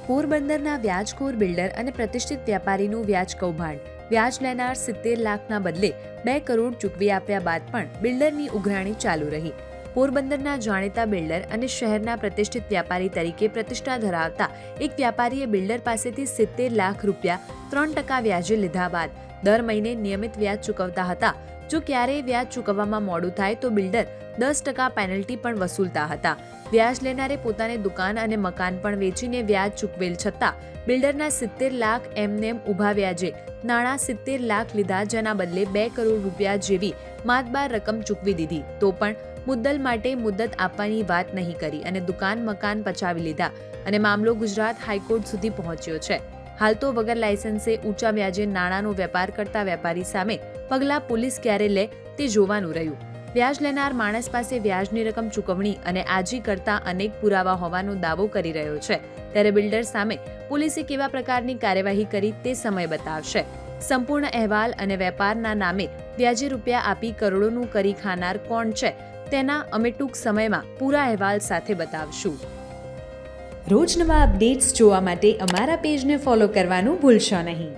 પોરબંદરના વ્યાજખોર બિલ્ડર અને પ્રતિષ્ઠિત વ્યાપારીનું વ્યાજ કૌભાંડ. વ્યાજ લેનાર 70 લાખના બદલે 2 કરોડ ચૂકવી આપ્યા બાદ પણ બિલ્ડરની ઉઘરાણી ચાલુ રહી. પોરબંદરના જાણીતા બિલ્ડર અને શહેરના પ્રતિષ્ઠિત વ્યાપારી તરીકે પ્રતિષ્ઠા ધરાવતા એક વ્યાપારીએ બિલ્ડર પાસેથી 70 લાખ રૂપિયા 3% વ્યાજે લીધા બાદ દર મહિને નિયમિત વ્યાજ ચૂકવતા હતા. જો ક્યારેય વ્યાજ ચૂકવવામાં મોડું થાય તો બિલ્ડર 10% પેનલ્ટી પણ વસૂલતા હતા. વ્યાજ લેનારે પોતાની દુકાન અને મકાન પણ વેચીને વ્યાજ ચૂકવેલ છતાં બિલ્ડરના 70 લાખ એમનેમ ઊભા વ્યાજે નાણાં 70 લાખ લીધા, જેના બદલે 2 કરોડ રૂપિયા જેવી માતબાર રકમ ચૂકવી દીધી. તો પણ મુદ્દલ માટે મુદ્દત આપવાની વાત નહીં કરી અને દુકાન મકાન પચાવી લીધા અને મામલો ગુજરાત હાઈકોર્ટ સુધી પહોંચ્યો છે. હાલ તો વગર લાયસન્સે ઊંચા વ્યાજે નાણાંનો વેપાર કરતા વેપારી સામે પગલાં પોલીસ ક્યારે લે તે જોવાનું રહ્યું. વ્યાજ લેનાર માણસ પાસે વ્યાજની રકમ ચૂકવણી અને આજી કરતા અનેક પુરાવા હોવાનો દાવો કરી રહ્યો છે, ત્યારે બિલ્ડર સામે પોલીસે કેવા પ્રકારની કાર્યવાહી કરી તે સમય બતાવશે. સંપૂર્ણ અહેવાલ અને વેપારના નામે વ્યાજે રૂપિયા આપી કરોડોનું કરી ખાનાર કોણ છે તેના અમે ટૂંક સમયમાં પૂરા અહેવાલ સાથે બતાવશું. રોજ નવા અપડેટ્સ જોવા માટે અમારા પેજને ફોલો કરવાનું ભૂલશો નહીં.